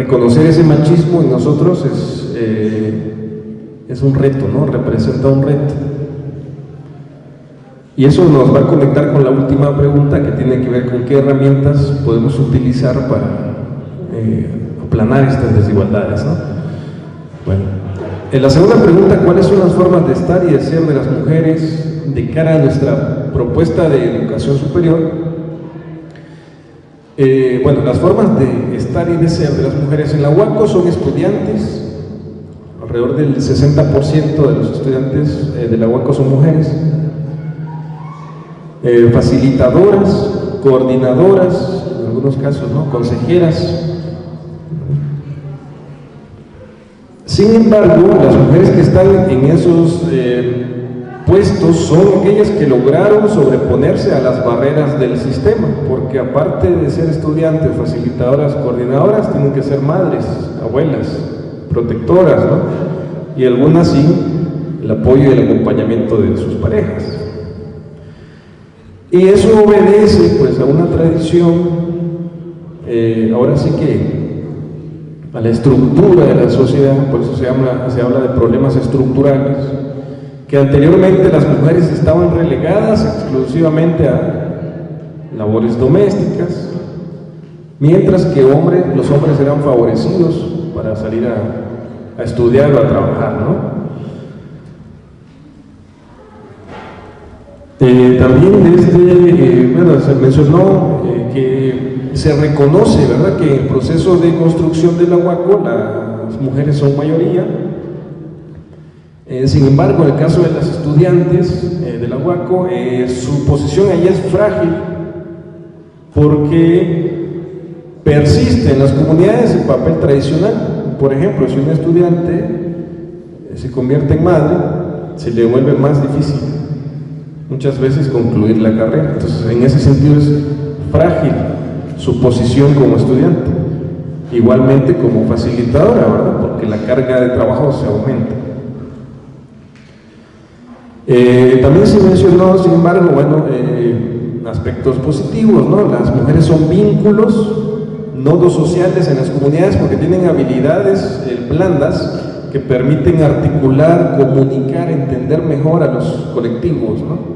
reconocer ese machismo en nosotros es un reto, ¿no? Representa un reto. Y eso nos va a conectar con la última pregunta, que tiene que ver con qué herramientas podemos utilizar para aplanar estas desigualdades, ¿no? Bueno, en la segunda pregunta, ¿cuáles son las formas de estar y de ser de las mujeres de cara a nuestra propuesta de educación superior? Bueno, las formas de estar y de ser de las mujeres en la UACO son estudiantes. Alrededor del 60% de los estudiantes de la UACO son mujeres. Facilitadoras, coordinadoras, en algunos casos, ¿no? Consejeras. Sin embargo, las mujeres que están en esos puestos son aquellas que lograron sobreponerse a las barreras del sistema, porque aparte de ser estudiantes, facilitadoras, coordinadoras, tienen que ser madres, abuelas, protectoras, ¿no? Y algunas sin el apoyo y el acompañamiento de sus parejas. Y eso obedece pues a una tradición, ahora sí que a la estructura de la sociedad, por eso se habla de problemas estructurales, que anteriormente las mujeres estaban relegadas exclusivamente a labores domésticas, mientras que los hombres eran favorecidos para salir a estudiar o a trabajar, ¿no? También se mencionó que se reconoce, ¿verdad?, que en el proceso de construcción de la UACO las mujeres son mayoría. Sin embargo, en el caso de las estudiantes de la UACO, su posición allí es frágil porque persiste en las comunidades el papel tradicional. Por ejemplo, si un estudiante se convierte en madre, se le vuelve más difícil muchas veces concluir la carrera. Entonces, en ese sentido es frágil su posición como estudiante, igualmente como facilitadora, ¿verdad?, porque la carga de trabajo se aumenta. También se mencionó, sin embargo, aspectos positivos, ¿no? Las mujeres son vínculos, nodos sociales en las comunidades, porque tienen habilidades blandas que permiten articular, comunicar, entender mejor a los colectivos, ¿no?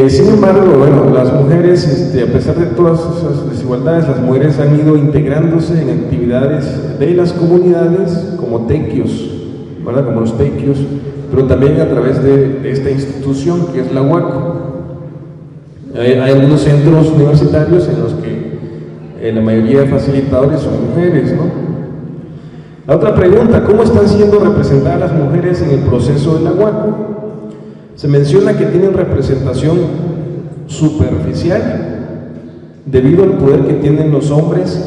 Sin embargo, las mujeres, a pesar de todas esas desigualdades, las mujeres han ido integrándose en actividades de las comunidades como tequios, ¿verdad?, como los tequios, pero también a través de esta institución que es la UACO. Hay algunos centros universitarios en los que la mayoría de facilitadores son mujeres, ¿no? La otra pregunta, ¿cómo están siendo representadas las mujeres en el proceso de la UACO? Se menciona que tienen representación superficial debido al poder que tienen los hombres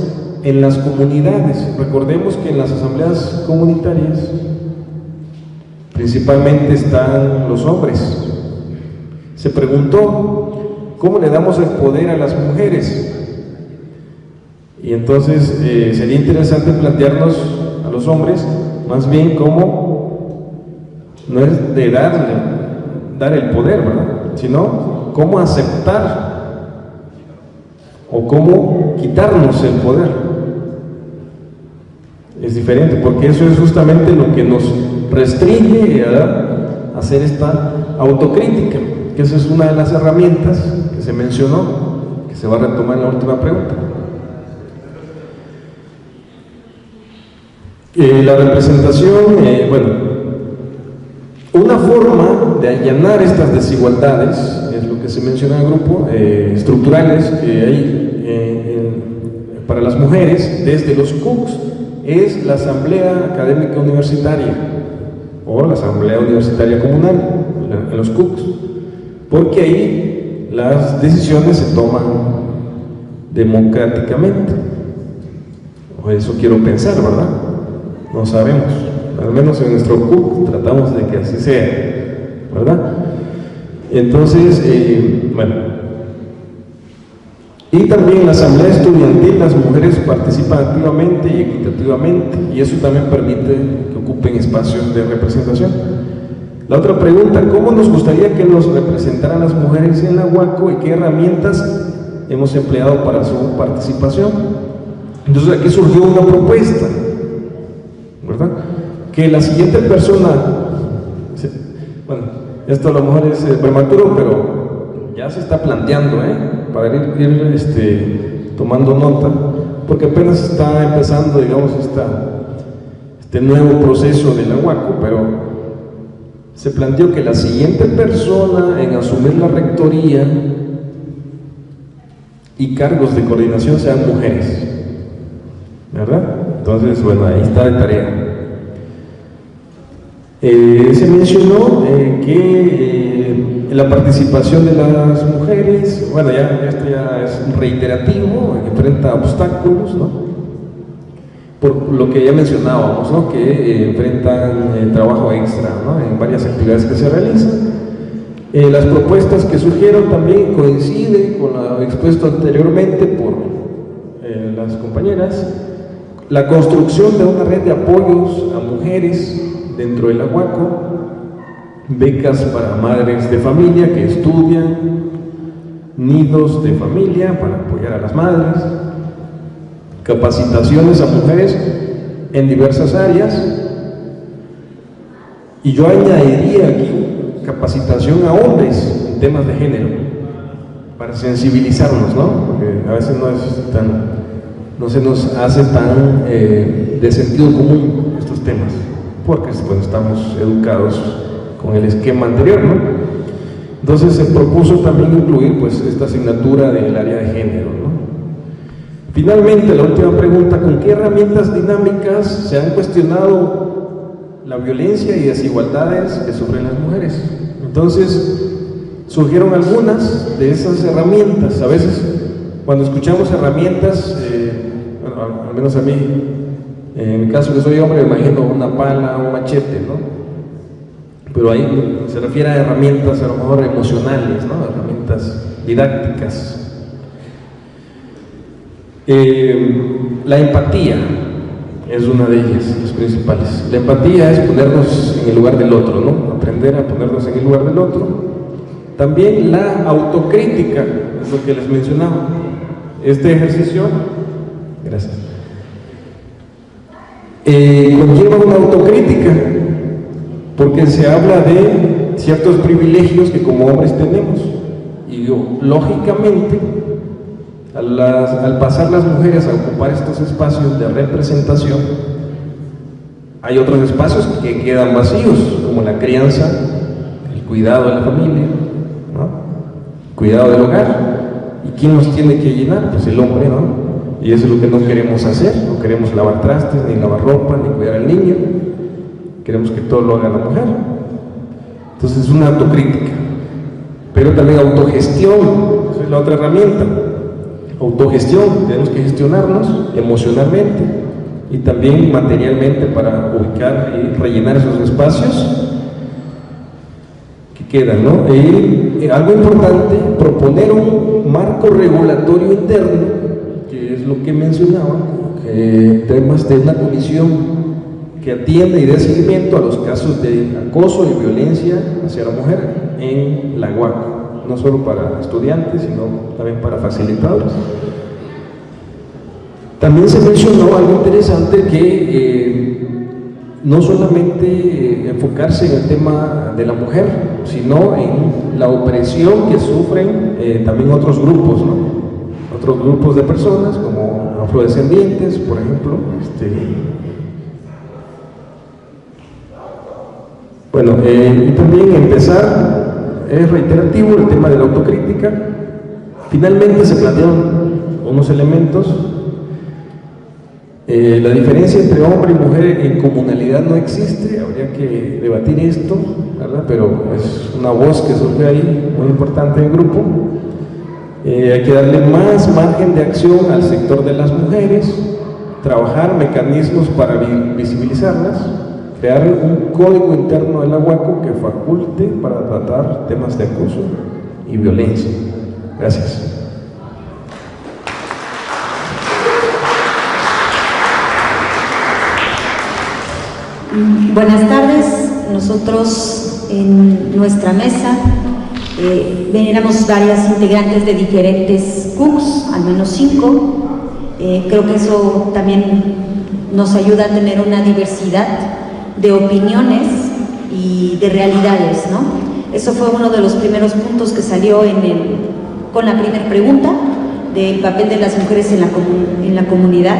en las comunidades. Recordemos que en las asambleas comunitarias principalmente están los hombres. Se preguntó, ¿cómo le damos el poder a las mujeres? Y entonces sería interesante plantearnos a los hombres más bien cómo no es de dar el poder, ¿verdad?, sino cómo aceptar o cómo quitarnos el poder. Es diferente, porque eso es justamente lo que nos restringe a hacer esta autocrítica, que esa es una de las herramientas que se mencionó, que se va a retomar en la última pregunta. La representación, una forma de allanar estas desigualdades, es lo que se menciona en el grupo, estructurales que hay para las mujeres desde los CUCs, es la Asamblea Académica Universitaria o la Asamblea Universitaria Comunal, en los CUCs, porque ahí las decisiones se toman democráticamente, o eso quiero pensar, ¿verdad? No sabemos, al menos en nuestro CUC tratamos de que así sea, ¿verdad? Entonces, y también en la asamblea estudiantil las mujeres participan activamente y equitativamente, y eso también permite que ocupen espacios de representación. La otra pregunta, ¿cómo nos gustaría que nos representaran las mujeres en la UACO y qué herramientas hemos empleado para su participación. Entonces aquí surgió una propuesta, ¿verdad? Que la siguiente persona, bueno, esto a lo mejor es prematuro, pero ya se está planteando, para ir tomando nota, porque apenas está empezando, digamos, este nuevo proceso del Aguaco, pero se planteó que la siguiente persona en asumir la rectoría y cargos de coordinación sean mujeres, ¿verdad? Entonces, bueno, ahí está de tarea. Se mencionó que la participación de las mujeres, bueno, esto ya es reiterativo, enfrenta obstáculos, ¿no? Por lo que ya mencionábamos, ¿no? Que enfrentan trabajo extra, ¿no? En varias actividades que se realizan. Las propuestas que surgieron también coinciden con lo expuesto anteriormente por las compañeras. La construcción de una red de apoyos a mujeres dentro del Aguaco, becas para madres de familia que estudian, nidos de familia para apoyar a las madres, capacitaciones a mujeres en diversas áreas, y yo añadiría aquí capacitación a hombres en temas de género, para sensibilizarnos, ¿no? Porque a veces no se nos hace tan de sentido común estos temas, porque pues, estamos educados con el esquema anterior, ¿no? Entonces se propuso también incluir pues esta asignatura del área de género, ¿no? Finalmente, la última pregunta: ¿con qué herramientas dinámicas se han cuestionado la violencia y desigualdades que sufren las mujeres? Entonces surgieron algunas de esas herramientas. A veces cuando escuchamos herramientas, bueno, al menos a mí, en mi caso que soy hombre, me imagino una pala, un machete, ¿no? Pero ahí se refiere a herramientas a lo mejor emocionales, ¿no? Herramientas didácticas. La empatía es una de ellas, las principales. La empatía es ponernos en el lugar del otro, ¿no? Aprender a ponernos en el lugar del otro. También la autocrítica, es lo que les mencionaba. Este ejercicio, gracias, conlleva una autocrítica, porque se habla de ciertos privilegios que como hombres tenemos, y lógicamente al pasar las mujeres a ocupar estos espacios de representación, hay otros espacios que quedan vacíos, como la crianza, el cuidado de la familia, ¿no? El cuidado del hogar. ¿Y quién nos tiene que llenar? Pues el hombre, ¿no? Y eso es lo que no queremos hacer. No queremos lavar trastes, ni lavar ropa, ni cuidar al niño. Queremos que todo lo haga la mujer. Entonces es una autocrítica, pero también autogestión. Esa es la otra herramienta. Autogestión, tenemos que gestionarnos emocionalmente y también materialmente para ubicar y rellenar esos espacios que quedan, ¿no? Y algo importante, proponer un marco regulatorio interno, que es lo que mencionaba, temas de una comisión que atienda y dé seguimiento a los casos de acoso y violencia hacia la mujer en la Aguaco, no solo para estudiantes, sino también para facilitadores. También se mencionó algo interesante, que no solamente enfocarse en el tema de la mujer, sino en la opresión que sufren también otros grupos, ¿no? Otros grupos de personas, como afrodescendientes, por ejemplo. Bueno, y también empezar, es reiterativo el tema de la autocrítica. Finalmente se plantearon unos elementos. La diferencia entre hombre y mujer en comunalidad no existe, habría que debatir esto, ¿verdad? Pero es una voz que surge ahí, muy importante en el grupo. Hay que darle más margen de acción al sector de las mujeres, trabajar mecanismos para visibilizarlas, crear un código interno del Aguaco que faculte para tratar temas de acoso y violencia. Gracias. Buenas tardes. Nosotros en nuestra mesa Éramos varias integrantes de diferentes CUCs, al menos 5. Creo que eso también nos ayuda a tener una diversidad de opiniones y de realidades, ¿no? Eso fue uno de los primeros puntos que salió con la primera pregunta, del papel de las mujeres en la comunidad.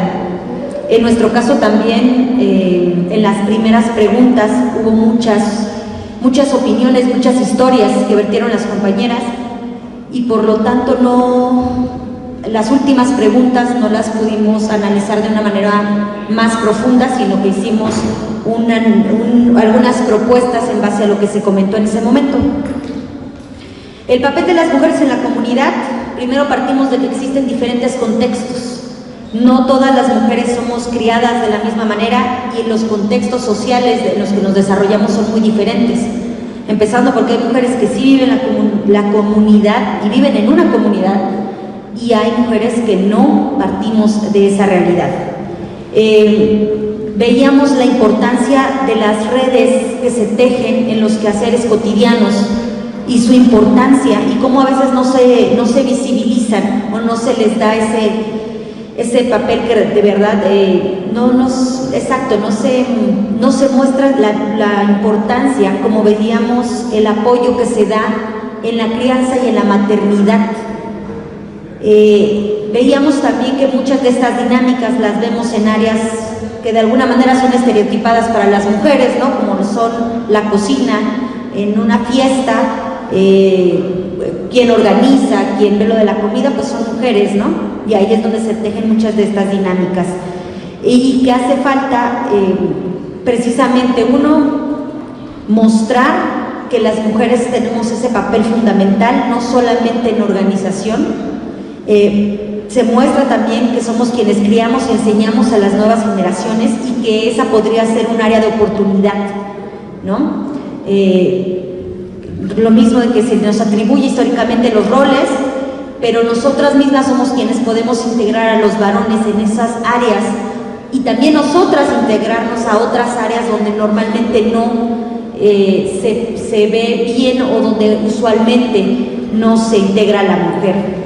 En nuestro caso también, en las primeras preguntas hubo muchas opiniones, muchas historias que vertieron las compañeras, y por lo tanto las últimas preguntas no las pudimos analizar de una manera más profunda, sino que hicimos algunas propuestas en base a lo que se comentó en ese momento. El papel de las mujeres en la comunidad, primero partimos de que existen diferentes contextos. No todas las mujeres somos criadas de la misma manera y los contextos sociales en los que nos desarrollamos son muy diferentes. Empezando porque hay mujeres que sí viven la comunidad y viven en una comunidad, y hay mujeres que no partimos de esa realidad. Veíamos la importancia de las redes que se tejen en los quehaceres cotidianos y su importancia, y cómo a veces no se visibilizan o no se les da ese papel que de verdad no se muestra la importancia, como veíamos el apoyo que se da en la crianza y en la maternidad. Veíamos también que muchas de estas dinámicas las vemos en áreas que de alguna manera son estereotipadas para las mujeres, ¿no? Como son la cocina, en una fiesta, quien organiza, quien ve lo de la comida, pues son mujeres, ¿no? Y ahí es donde se tejen muchas de estas dinámicas. Y que hace falta, precisamente, mostrar que las mujeres tenemos ese papel fundamental, no solamente en organización. Se muestra también que somos quienes criamos y enseñamos a las nuevas generaciones, y que esa podría ser un área de oportunidad, ¿no? Lo mismo de que se nos atribuye históricamente los roles, pero nosotras mismas somos quienes podemos integrar a los varones en esas áreas, y también nosotras integrarnos a otras áreas donde normalmente no se ve bien, o donde usualmente no se integra a la mujer.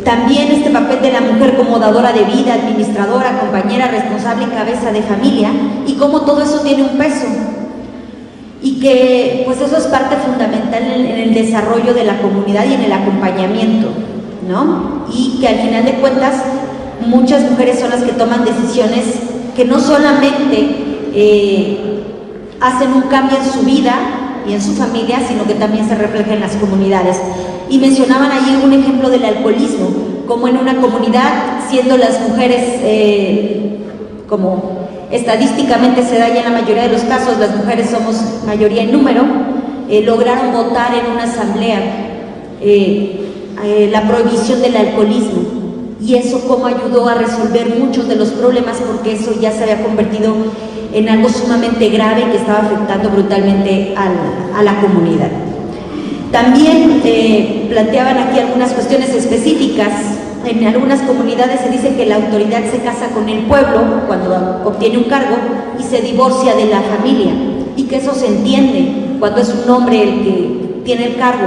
También este papel de la mujer como dadora de vida, administradora, compañera, responsable y cabeza de familia, y cómo todo eso tiene un peso, y que pues eso es parte fundamental en el desarrollo de la comunidad y en el acompañamiento, ¿no? Y que al final de cuentas muchas mujeres son las que toman decisiones que no solamente hacen un cambio en su vida y en su familia, sino que también se refleja en las comunidades. Y mencionaban allí un ejemplo del alcoholismo, como en una comunidad, siendo las mujeres, como estadísticamente se da ya en la mayoría de los casos, las mujeres somos mayoría en número, lograron votar en una asamblea la prohibición del alcoholismo, y eso cómo ayudó a resolver muchos de los problemas, porque eso ya se había convertido en algo sumamente grave que estaba afectando brutalmente a la comunidad. También planteaban aquí algunas cuestiones específicas. En algunas comunidades se dice que la autoridad se casa con el pueblo cuando obtiene un cargo y se divorcia de la familia, y que eso se entiende cuando es un hombre el que tiene el cargo.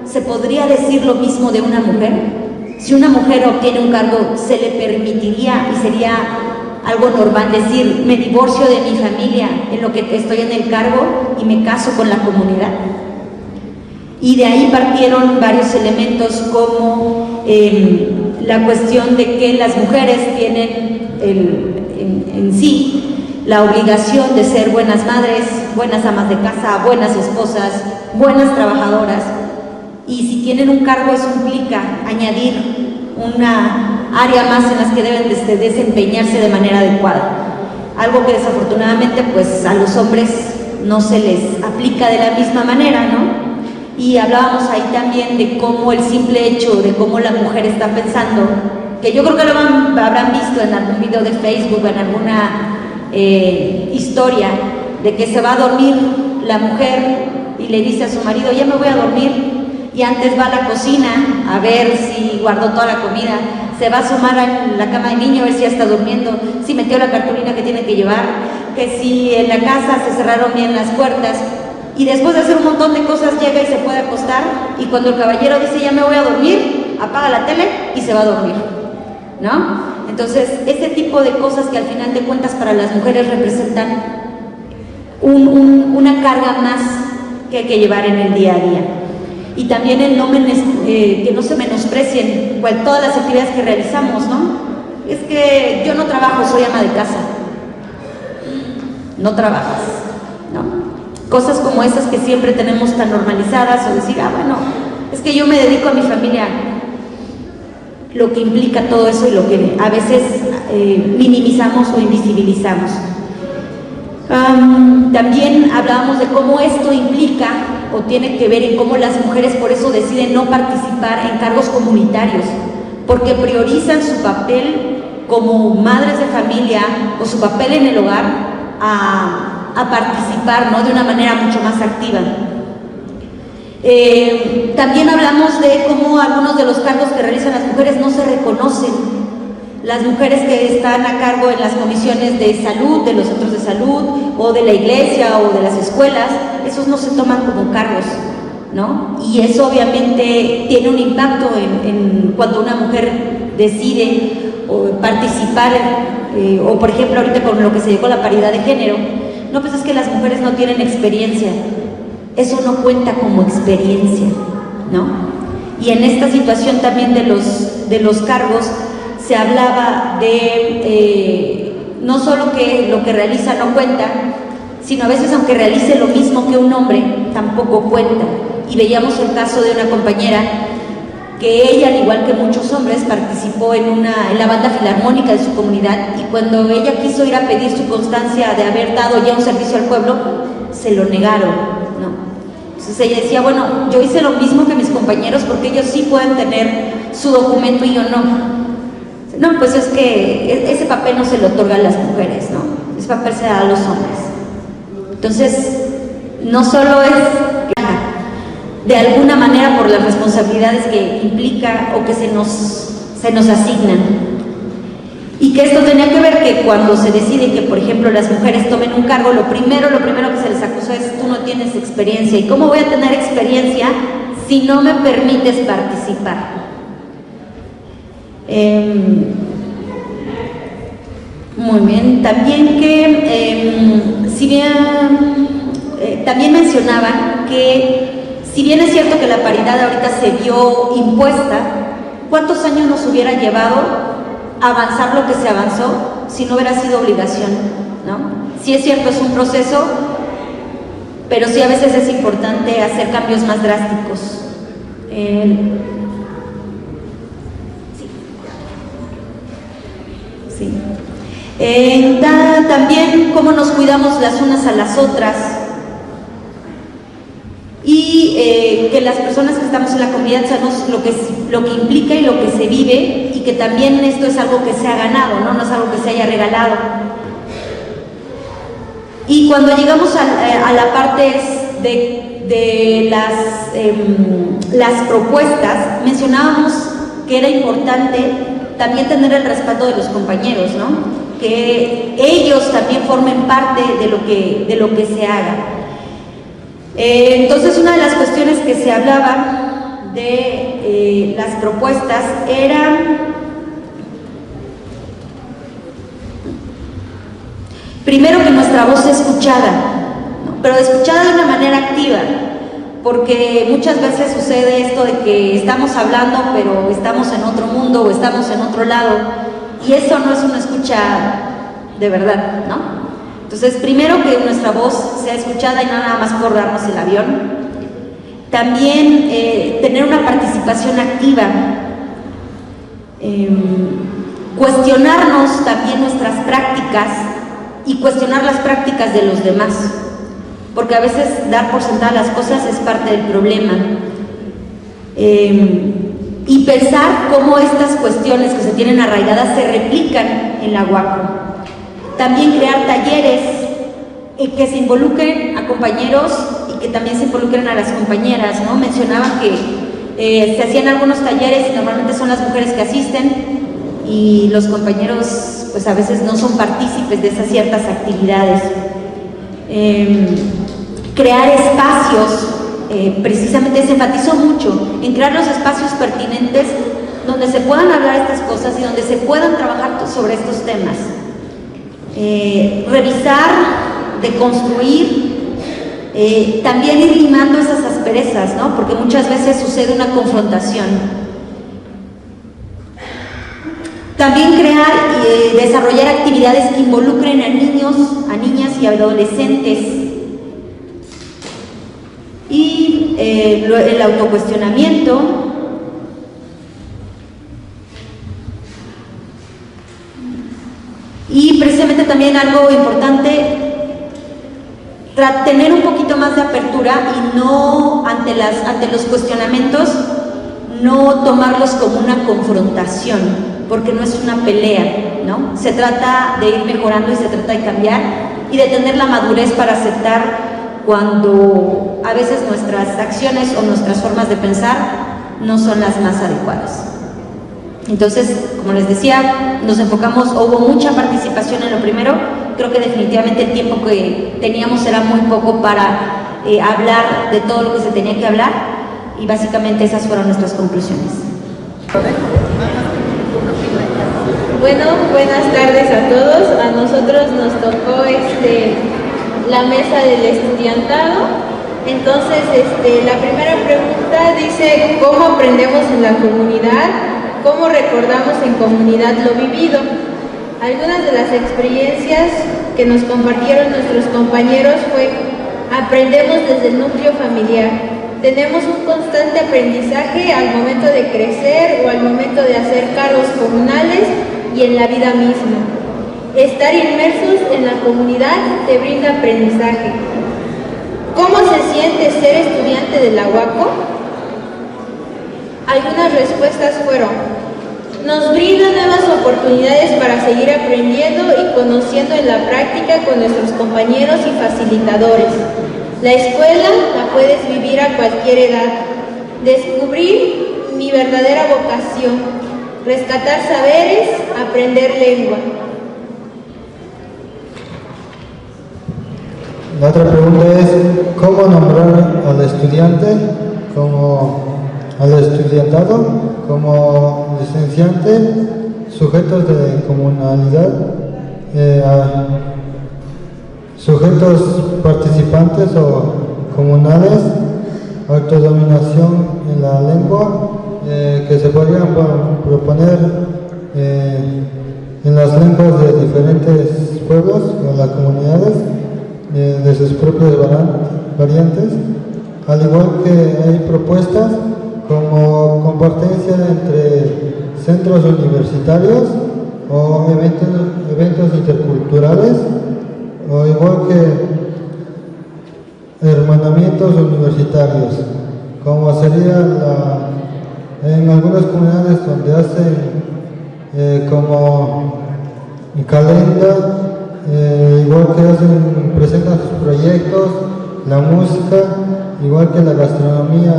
¿Se podría decir lo mismo de una mujer? Si una mujer obtiene un cargo, ¿se le permitiría y sería algo normal decir, me divorcio de mi familia en lo que estoy en el cargo y me caso con la comunidad? Y de ahí partieron varios elementos, como la cuestión de que las mujeres tienen en sí la obligación de ser buenas madres, buenas amas de casa, buenas esposas, buenas trabajadoras, y si tienen un cargo eso implica añadir una área más en las que deben desempeñarse de manera adecuada, algo que desafortunadamente pues a los hombres no se les aplica de la misma manera, ¿no? Y hablábamos ahí también de cómo el simple hecho de cómo la mujer está pensando, que yo creo que lo habrán visto en algún video de Facebook, en alguna historia, de que se va a dormir la mujer y le dice a su marido, ya me voy a dormir, y antes va a la cocina a ver si guardó toda la comida, se va a asomar a la cama del niño a ver si ya está durmiendo, si metió la cartulina que tiene que llevar, que si en la casa se cerraron bien las puertas. y después de hacer un montón de cosas llega y se puede acostar, y cuando el caballero dice ya me voy a dormir, apaga la tele y se va a dormir, ¿no? Entonces, este tipo de cosas que al final de cuentas para las mujeres representan una carga más que hay que llevar en el día a día. Y también que no se menosprecien todas las actividades que realizamos, ¿no? Es que yo no trabajo, soy ama de casa. No trabajas, ¿no? Cosas como esas que siempre tenemos tan normalizadas, o decir, bueno, es que yo me dedico a mi familia. Lo que implica todo eso y lo que a veces minimizamos o invisibilizamos. También hablábamos de cómo esto implica o tiene que ver en cómo las mujeres por eso deciden no participar en cargos comunitarios, porque priorizan su papel como madres de familia o su papel en el hogar a participar, ¿no?, de una manera mucho más activa. También hablamos de cómo algunos de los cargos que realizan las mujeres no se reconocen. Las mujeres que están a cargo en las comisiones de salud, de los centros de salud, o de la iglesia, o de las escuelas, esos no se toman como cargos, ¿no? Y eso obviamente tiene un impacto en cuando una mujer decide participar, o por ejemplo ahorita con lo que se llegó a la paridad de género, no, pues es que las mujeres no tienen experiencia. Eso no cuenta como experiencia, ¿no? Y en esta situación también de los cargos se hablaba de no solo que lo que realiza no cuenta, sino a veces aunque realice lo mismo que un hombre, tampoco cuenta. Y veíamos el caso de una compañera que ella, al igual que muchos hombres, participó en la banda filarmónica de su comunidad, y cuando ella quiso ir a pedir su constancia de haber dado ya un servicio al pueblo, se lo negaron, ¿no? Entonces ella decía, bueno, yo hice lo mismo que mis compañeros porque ellos sí pueden tener su documento y yo no. No, pues es que ese papel no se le otorga a las mujeres, ¿no? Ese papel se da a los hombres. Entonces, no solo es de alguna manera por las responsabilidades que implica o que se nos asignan. Y que esto tenía que ver que cuando se decide que, por ejemplo, las mujeres tomen un cargo, lo primero que se les acusó es: tú no tienes experiencia. ¿Y cómo voy a tener experiencia si no me permites participar? Muy bien. También también mencionaban que si bien es cierto que la paridad ahorita se vio impuesta, ¿cuántos años nos hubiera llevado avanzar lo que se avanzó si no hubiera sido obligación, ¿no? Sí es cierto, es un proceso, pero sí a veces es importante hacer cambios más drásticos. También cómo nos cuidamos las unas a las otras, y que las personas que estamos en la comunidad sabemos lo que implica y lo que se vive, y que también esto es algo que se ha ganado, no es algo que se haya regalado. Y cuando llegamos a la parte de las propuestas, mencionábamos que era importante también tener el respaldo de los compañeros, ¿no? Que ellos también formen parte de lo que se haga. Entonces, una de las cuestiones que se hablaba de las propuestas era primero que nuestra voz sea escuchada, ¿no? Pero escuchada de una manera activa, porque muchas veces sucede esto de que estamos hablando pero estamos en otro mundo o estamos en otro lado, y eso no es una escucha de verdad, ¿no? Entonces, primero que nuestra voz sea escuchada y no nada más por darnos el avión. También tener una participación activa, cuestionarnos también nuestras prácticas y cuestionar las prácticas de los demás, porque a veces dar por sentadas las cosas es parte del problema. Y pensar cómo estas cuestiones que se tienen arraigadas se replican en la UACO. También crear talleres que se involucren a compañeros y que también se involucren a las compañeras, ¿no? Mencionaban que se hacían algunos talleres y normalmente son las mujeres que asisten, y los compañeros pues a veces no son partícipes de esas ciertas actividades. crear espacios, precisamente se enfatizó mucho en crear los espacios pertinentes donde se puedan hablar estas cosas y donde se puedan trabajar sobre estos temas. Revisar, deconstruir, también ir limando esas asperezas, ¿no? Porque muchas veces sucede una confrontación. También crear y desarrollar actividades que involucren a niños, a niñas y a adolescentes. Y el autocuestionamiento. Y precisamente también algo importante, tener un poquito más de apertura y no ante los cuestionamientos, no tomarlos como una confrontación, porque no es una pelea, ¿no? Se trata de ir mejorando y se trata de cambiar y de tener la madurez para aceptar cuando a veces nuestras acciones o nuestras formas de pensar no son las más adecuadas. Entonces, como les decía, nos enfocamos, hubo mucha participación en lo primero. Creo que definitivamente el tiempo que teníamos era muy poco para hablar de todo lo que se tenía que hablar, y básicamente esas fueron nuestras conclusiones. Bueno, buenas tardes a todos. A nosotros nos tocó la mesa del estudiantado. Entonces, la primera pregunta dice: ¿cómo aprendemos en la comunidad? ¿Cómo recordamos en comunidad lo vivido? Algunas de las experiencias que nos compartieron nuestros compañeros fue: aprendemos desde el núcleo familiar. Tenemos un constante aprendizaje al momento de crecer o al momento de hacer cargos comunales y en la vida misma. Estar inmersos en la comunidad te brinda aprendizaje. ¿Cómo se siente ser estudiante de la UACO? Algunas respuestas fueron: nos brinda nuevas oportunidades para seguir aprendiendo y conociendo en la práctica con nuestros compañeros y facilitadores. La escuela la puedes vivir a cualquier edad. Descubrir mi verdadera vocación. Rescatar saberes, aprender lengua. La otra pregunta es: ¿cómo nombrar al estudiante al estudiantado como licenciante, sujetos de comunalidad, sujetos participantes o comunales, autodominación en la lengua, que se podrían proponer en las lenguas de diferentes pueblos o las comunidades, de sus propias variantes, al igual que hay propuestas como compartencia entre centros universitarios o eventos interculturales, o igual que hermanamientos universitarios, como sería en algunas comunidades donde hacen como calenda, igual que presentan sus proyectos, la música, igual que la gastronomía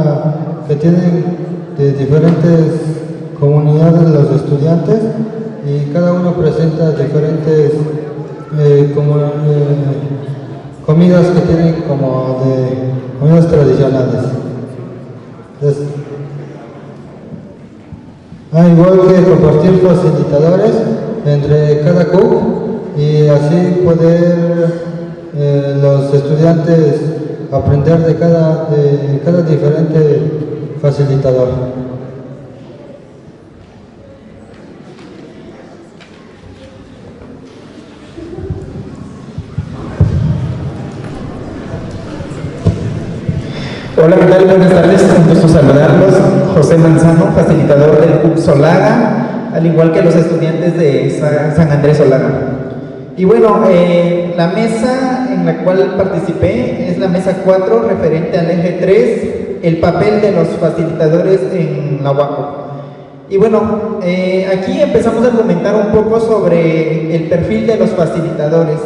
que tienen de diferentes comunidades de los estudiantes, y cada uno presenta diferentes comidas que tienen como de comidas tradicionales. Entonces, igual que compartir facilitadores entre cada CUC, y así poder los estudiantes aprender de cada diferente facilitador. Hola, ¿qué tal? Buenas tardes, un gusto saludarlos. José Manzano, facilitador del CUC Solaga, al igual que los estudiantes de San Andrés Solaga. Y bueno, la mesa en la cual participé es la mesa 4, referente al eje 3, el papel de los facilitadores en la UACO. Y bueno, aquí empezamos a comentar un poco sobre el perfil de los facilitadores.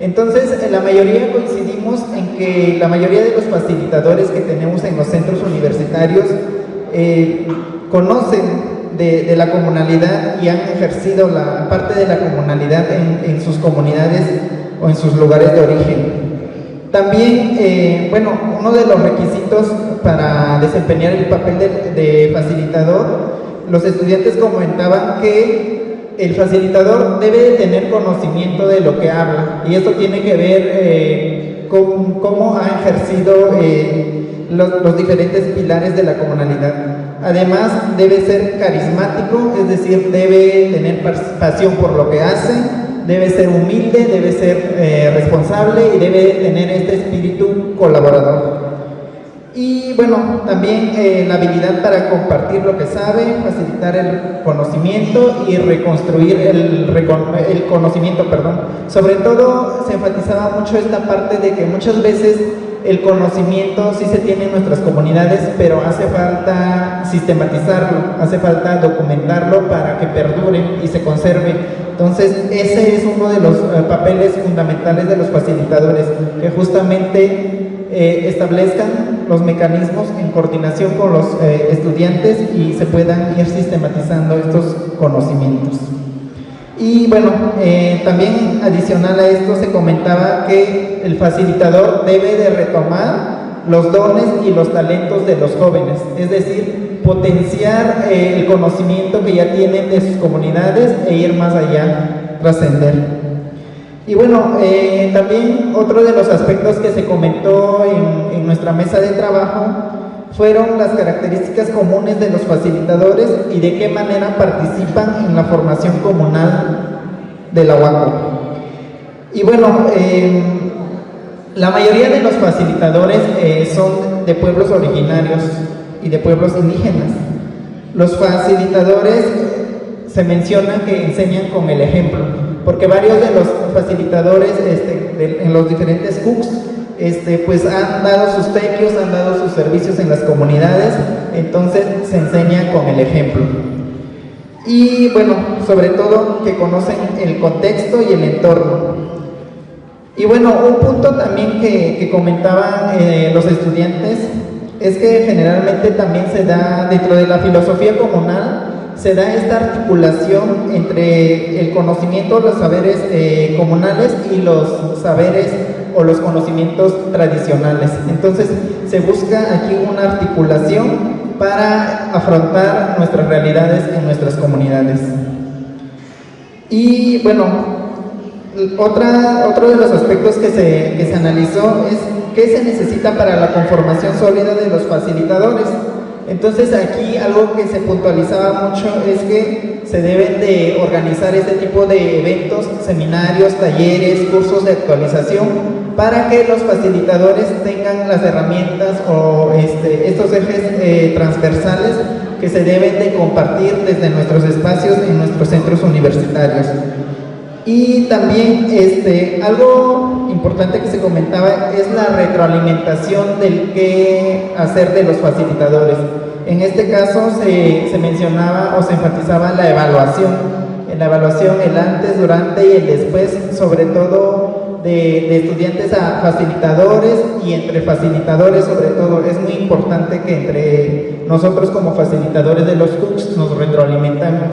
Entonces, la mayoría coincidimos en que la mayoría de los facilitadores que tenemos en los centros universitarios conocen de la comunalidad y han ejercido la parte de la comunalidad en sus comunidades o en sus lugares de origen. También, bueno, uno de los requisitos para desempeñar el papel de facilitador, los estudiantes comentaban que el facilitador debe de tener conocimiento de lo que habla, y esto tiene que ver con cómo ha ejercido los diferentes pilares de la comunalidad. Además, debe ser carismático, es decir, debe tener pasión por lo que hace, debe ser humilde, debe ser responsable y debe tener este espíritu colaborador. Y bueno, también la habilidad para compartir lo que sabe, facilitar el conocimiento y reconstruir el conocimiento, perdón. Sobre todo se enfatizaba mucho esta parte de que muchas veces el conocimiento sí se tiene en nuestras comunidades, pero hace falta sistematizarlo, hace falta documentarlo para que perdure y se conserve. Entonces, ese es uno de los papeles fundamentales de los facilitadores, que justamente establezcan los mecanismos en coordinación con los estudiantes y se puedan ir sistematizando estos conocimientos. Y bueno, también adicional a esto se comentaba que el facilitador debe de retomar los dones y los talentos de los jóvenes, es decir, potenciar el conocimiento que ya tienen de sus comunidades e ir más allá, trascender. Y bueno, también otro de los aspectos que se comentó en nuestra mesa de trabajo fueron las características comunes de los facilitadores y de qué manera participan en la formación comunal de la UACO. Y bueno, la mayoría de los facilitadores son de pueblos originarios y de pueblos indígenas. Los facilitadores se menciona que enseñan con el ejemplo, porque varios de los facilitadores en los diferentes CUCs pues han dado sus tequios, han dado sus servicios en las comunidades, entonces se enseña con el ejemplo. Y bueno, sobre todo que conocen el contexto y el entorno. Y bueno, un punto también que comentaban los estudiantes es que generalmente también se da dentro de la filosofía comunal, se da esta articulación entre el conocimiento, los saberes comunales y los saberes o los conocimientos tradicionales. Entonces se busca aquí una articulación para afrontar nuestras realidades en nuestras comunidades. Y bueno, otro de los aspectos que se analizó es qué se necesita para la conformación sólida de los facilitadores. Entonces aquí algo que se puntualizaba mucho es que se deben de organizar este tipo de eventos, seminarios, talleres, cursos de actualización para que los facilitadores tengan las herramientas o estos ejes transversales que se deben de compartir desde nuestros espacios en nuestros centros universitarios. Y también algo importante que se comentaba es la retroalimentación del qué hacer de los facilitadores. En este caso se mencionaba o se enfatizaba la evaluación. En la evaluación el antes, durante y el después, sobre todo de estudiantes a facilitadores y entre facilitadores sobre todo. Es muy importante que entre nosotros como facilitadores de los CUCs nos retroalimentamos